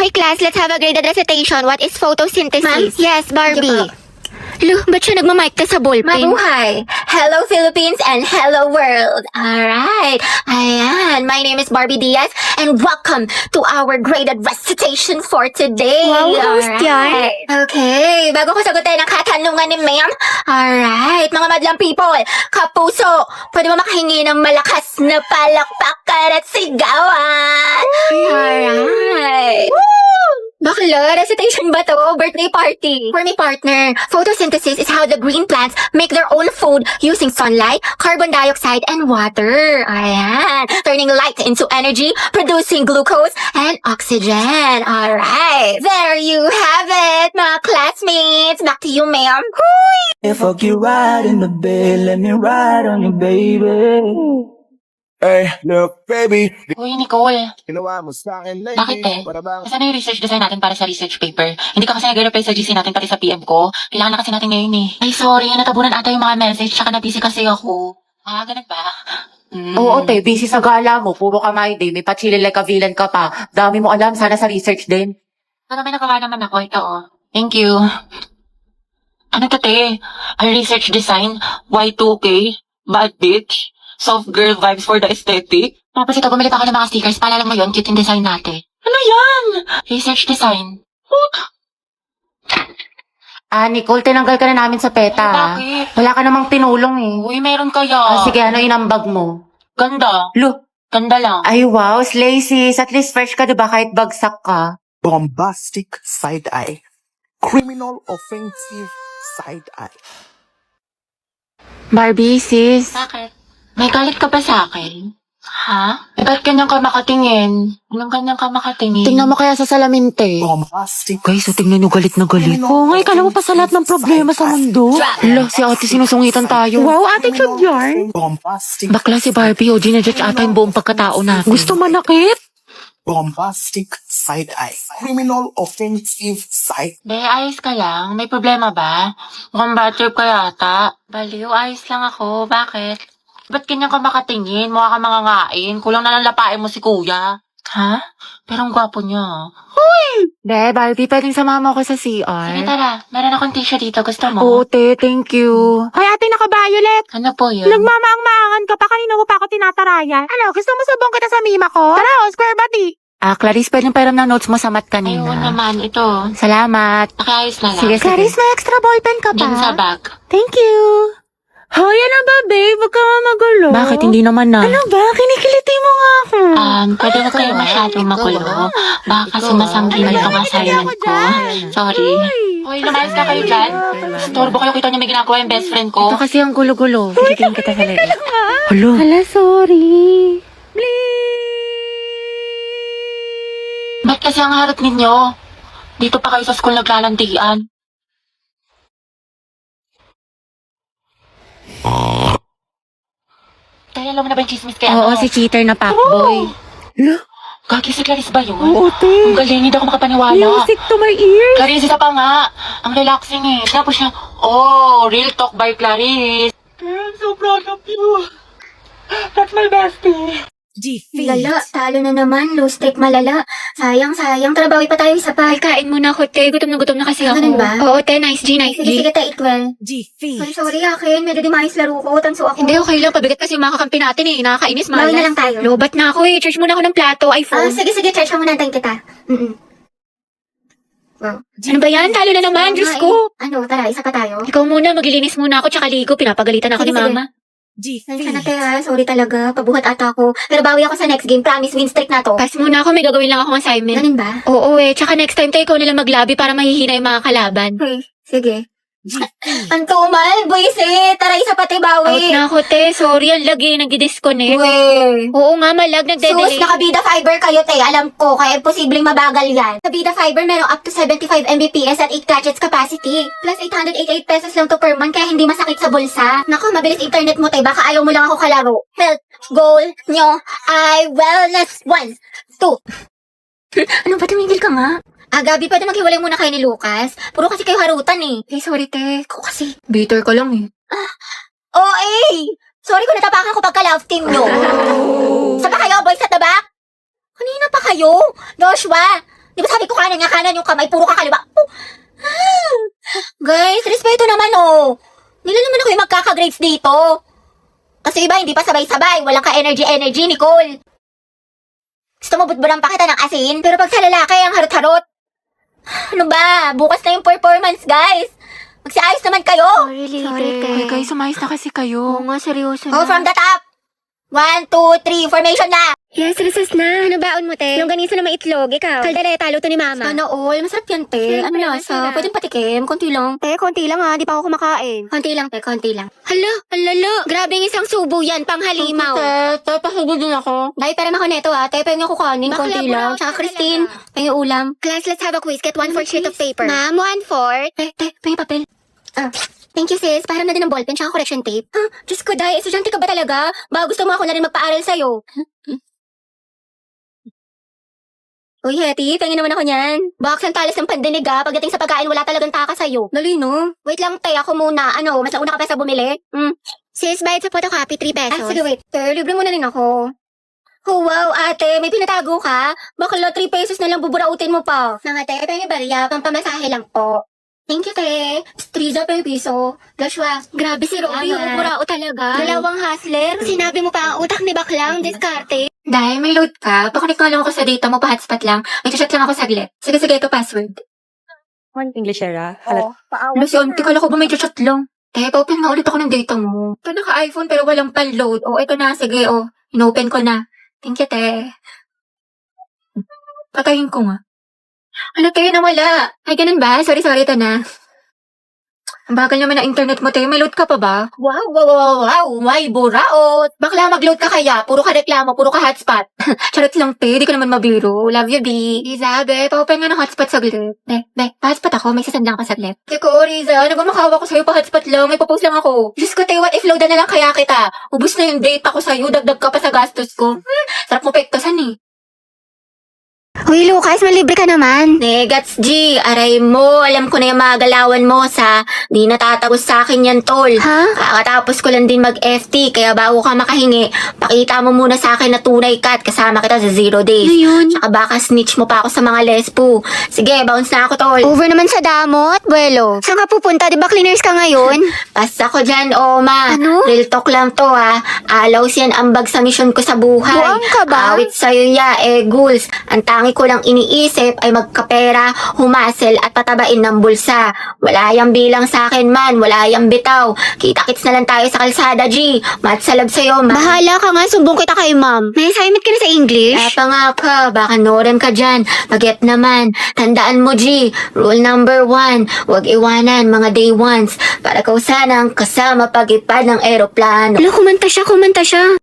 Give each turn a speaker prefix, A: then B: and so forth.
A: Okay, class, let's have a graded recitation. What is photosynthesis?
B: Ma'am?
A: Yes, Barbie.
B: Sige po.
A: Lu, ba't siya nagmamic ka sa ballpen?
B: Mabuhay! Hello Philippines and hello world! Alright, ayan, my name is Barbie Diaz and welcome to our graded recitation for today.
A: Wow, host yan.
B: Okay, bago ko sagutin ang katanungan ni ma'am, alright, mga madlang people, kapuso, pwede mo makahingi ng malakas na palakpakan at sigawan? Alright. Bakla, recitation ba to? Birthday party. For my partner, photosynthesis is how the green plants make their own food using sunlight, carbon dioxide, and water. Ayan. Turning light into energy, producing glucose and oxygen. Alright. There you have it, mga classmates. Back to you, ma'am.
C: If I get right in the bed, let me ride on you, baby. Hey, look, baby.
D: Uy, Nicole.
C: Ginawa mo sa akin lately.
D: Bakit eh?
C: Para bang
D: Kasi yung research design natin para sa research paper. Hindi ka kasi nag-reply sa GC natin pati sa PM ko. Kailangan na kasi natin ngayon eh. Ay, sorry. Natabunan ata yung mga message. Tsaka na-busy kasi ako. Ah, ganun ba?
E: Oo, te, busy sa gala mo. Puro ka my day. May pa-chill like a villain ka pa. Dami mo alam. Sana sa research din.
D: Pero may nagawa naman ako. Ito oh. Thank you. Ano to, te? A research design? Y2K? Bad bitch? Soft girl vibes for the aesthetic? Tapos ito, bumili pa ako ng mga stickers. Paalala mo yun, cute yung design natin. Ano yan? Research design.
E: Nicole, tinanggal ka na namin sa PETA.
D: Ay,
E: ah.
D: bakit?
E: Wala ka namang tinulong eh.
D: Uy, meron kaya.
E: Sige, ano inambag mo?
D: Ganda.
E: Lo,
D: Ganda lang.
E: ay wow, slay sis. At least fresh ka diba kahit bagsak ka?
C: bombastic side eye. Criminal offensive side eye.
E: Barbie, sis.
D: Bakit? May galit ka ba sa akin? Ha? Eh, ba't ganyan ka makatingin? Anong ganyan ka makatingin?
E: Tingnan mo kaya sa salamin, te.
C: Bombastic.
E: Guys, so tingnan nyo galit na galit. Oo nga, kala mo pa sa lahat ng problema sa mundo. Lo, si ate sinusungitan tayo. Wow, ate chod yarn.
C: Bombastic.
E: Bakla si Barbie, o ginajudge ata yung buong pagkatao natin. Gusto manakit?
C: Bombastic side eye. Criminal offensive side.
D: Be, ayos ka lang? May problema ba? Mukhang bad trip ka yata. Baliw, ayos lang ako. Bakit? Ba't ganyan ka makatingin? Mukha ka mangangain. Kulang na lang lapain mo si kuya. Ha? Pero ang gwapo niya.
E: Be, Barbie, pwedeng sumama ako sa CR.
D: Sige, tara. Meron akong tissue dito. Gusto mo?
E: Oo, te, thank you. Hoy, ate, naka-violet.
D: Ano po yun?
E: Nagmamaang-maangan ka pa, kanina mo pa ako tinatarayan. Ano, gusto mo sabong kita sa mima ko? Tara, square body. Clarice, pwedeng pairam ng notes mo sa mat kanina.
D: Ayun naman. Ito.
E: Salamat.
D: Nakiayos na lang.
E: Sige, Clarice, may extra ballpen ka pa.
D: Diyan sa bag.
E: Thank you. Hoy, ano ba, babe? Huwag ka nga magulo. Bakit hindi naman na? Ano ba? Kinikiliti mo nga ako.
D: Pwede ba kayo masyadong magulo? Baka kasi masanggin itong assignment ko. Sorry. Hoy, lumayas ka kayo dyan. Storbo kayo, kita niyo may ginagawa yung best friend ko.
E: Ito kasi ang gulo-gulo. Kikitin kita sa leeg. Hulo. Hala, sorry.
D: Ba't kasi ang harap ninyo? Dito pa kayo sa school naglalandian. Kaya alam mo na ba yung chismis kaya
E: Oo, si cheater na fuckboy.
D: Gagi si Clarice ba yun?
E: Oo, te.
D: Ang galing, hindi ako makapaniwala.
E: Music to my ears.
D: Clarice, isa pa nga. Ang relaxing eh. Tapos siya, oh, real talk by Clarice. I'm so proud of you. That's my bestie.
B: Lala, talo na naman. Low stake malala. Sayang. Trabawi pa tayo isa pa.
A: Ay, kain muna ako, te. Gutom na kasi ako.
B: Ganun ba?
A: Oo, te. Nice G.
B: Sige, ta, eat well. Sorry, akin. Medyo di maayos laro ko. Tanso ako.
A: Hindi, okay lang. Pabigat kasi yung mga kakampi natin eh. Nakakainis, malas.
B: Bawi na lang tayo.
A: Lobat na ako eh. Charge muna ako ng plato, iPhone.
B: Sige, charge ka muna. Antayin kita. Wow.
A: Ano ba yan? Talo na naman, Diyos ko.
B: Ano, tara, isa pa tayo.
A: Ikaw muna, maglilinis muna ako, tsaka ligo. Pinapagalitan ako
B: Sige,
A: ni
B: sige.
A: Mama.
B: Sana te ha, sorry talaga. Pabuhat ata ako. Pero bawi ako sa next game. Promise, win streak na to.
A: Pass muna ako, may gagawin lang akong assignment.
B: Ganun ba?
A: Oo eh, tsaka next time tayo ikaw nalang maglabi para mahihina yung mga kalaban.
B: Okay, sige. Antumal, buwisi. Tara, isa pa te,
A: Out
B: bawi.
A: na ako, te. Sorry, ang lagi, nagdi-disconnect.
B: Uwe.
A: Oo nga, malag, nagde-delay.
B: Sus, nakabida fiber kayo, te. Alam ko, kaya posibleng mabagal yan. Sa Bida Fiber, meron up to 75 Mbps at 8 gadgets capacity. Plus 888 pesos lang to per month, kaya hindi masakit sa bulsa. Naku, mabilis internet mo, te. Baka ayaw mo lang ako kalaro. Health goal nyo ay wellness 1, 2. Ano ba, tumigil ka nga? Gabi, pwede maghiwalay muna kayo ni Lucas. Puro kasi kayo harutan eh.
A: Eh, sorry, te.
B: Ako kasi.
A: Bitter ka lang eh.
B: Sorry kung natapakan ko pagka-love team nyo. Saan pa kayo, boys at the back? Kanina pa kayo? Joshua, Di ba sabi ko kanan nga kanan yung kamay, puro ka kaliwa. Guys, respeto naman oh. Nila naman ako yung magkaka-grades dito. Kasi iba, hindi pa sabay-sabay. Walang ka-energy, Nicole. Gusto mo butburan pa kita ng asin? Pero pag sa lalaki, ang harot-harot. Ano ba? Bukas na yung performance, guys. Magsiayos naman kayo.
A: Sorry,
E: Hoy guys, sumayos na kasi kayo.
A: nga, seryoso
B: Oh, from the top. 1, 2, 3, formation na.
A: Yes, recess na. Ano baon mo, te? Longganisa na may itlog, ikaw. Kaldereta, luto ni mama.
B: Sana all. Masarap yan, te. Ano
A: Siyempre,
B: lasa?
A: masarap.
B: Pwedeng patikim. Konti lang.
A: Te, konti lang ha. Di pa ako kumakain.
B: Konti lang, te. Konti lang.
A: Hala, alala. Grabing isang subo yan, pang halimaw.
B: Te, pasugod din ako. Dahil pera ako neto, ha. Te, pwede nga kukanin.
A: Bakla,
B: Konti lang.
A: buraw,
B: Tsaka,
A: talaga.
B: Christine, pwede ulam.
A: Class, let's have a quiz. Get 1/4 sheet of paper.
B: Ma'am,
A: 1/4?
B: Te, pwede papel.
A: Thank you, sis. Parang na din ng ballpen tsaka correction tape.
B: Diyos ko, Day. Estudyante ka ba talaga? Baka gusto mo ako na rin magpaaral sa'yo. Uy, Hetty, pengin naman ako niyan. Box ang talas ng pandinig pagdating sa pagkain, wala talagang taka sa'yo. Dali, no? Wait lang, te, ako muna. Ano, mas nauna ka pa sa bumili?
A: Sis, bayad sa photocopy, 3 pesos.
B: Sige, wait. Te, libre mo na rin ako. Oh, wow, ate, may pinatago ka? Bakla, 3 pesos na lang buburautin mo pa. Mga te, pengin bariya, pampamasahe lang po. Thank you, te. Striza pa yung piso. Joshua,
A: Grabe si Robby,
B: Salamat.
A: burao talaga.
B: dalawang hustler.
A: Sinabi mo pa ang utak ni Baklang, diskarte.
B: Dahil may load ka, pakunik nga lang ako sa data mo, pa-hotspot lang. May chat lang ako saglit. Sige, ito password.
F: English era.
B: Luciante, kala ko ba may chat lang? Te, open nga ulit ako ng data mo. Ito naka-iPhone pero walang pan-load. Ito na, sige, inopen ko na. Thank you, te. Patayin ko nga. Ano, te, nawala. Ay, ganun ba? Sorry, ito na. Ang bagal naman ng internet mo, te. May load ka pa ba? Wow. May buraot. Bakla, mag-load ka kaya. Puro ka reklamo, puro ka hotspot. Charot lang, te. Di ko naman mabiro. Love you, B. Isabe, pa-open nga ng hotspot saglit. Pa-hotspot ako. May sasandang ka saglit. Teko, Riza, nagmamakawa ko sa'yo pa-hotspot lang. May popost lang ako. Diyos ko, te, what if load na lang kaya kita? Ubus na yung data ko sa'yo. Dagdag ka pa sa gastos ko. Sarap mo pektasan eh.
A: Uy, Lucas, malibre ka naman.
B: Negats G, aray mo, alam ko na yung mga galawan mo sa di natatagos sa akin yan, tol.
A: Ha?
B: Kakatapos ko lang din mag-FT, kaya bago ka makahingi, pakita mo muna sa akin na tunay ka at kasama kita sa 0 days.
A: Ano yun?
B: Tsaka baka snitch mo pa ako sa mga lespo. Sige, bounce na ako, tol.
A: Over naman sa damot, buwelo. Saan ka pupunta? Di ba cleaners ka ngayon?
B: Passa ko dyan, Oma.
A: Ano?
B: Real talk lang to, ha. Alaws yan ambag sa misyon ko sa buhay.
A: Buang ka ba?
B: Awit sa'yo ya, Guls. Ang tangi ko lang iniisip ay magkapera, humasel at patabain ng bulsa. Wala yang bilang sa akin man, wala yang bitaw. Kita-kits na lang tayo sa kalsada, G. Matsalab sa'yo, ma.
A: Bahala ka nga, sumbong kita kay ma'am. May assignment ka na sa English?
B: Kaya nga ka, baka norem ka dyan. Paget naman. Tandaan mo, G. Rule number 1, huwag iwanan mga day ones. Para kau sanang kasama pag-ipad ng eroplano.
A: Kumanta siya.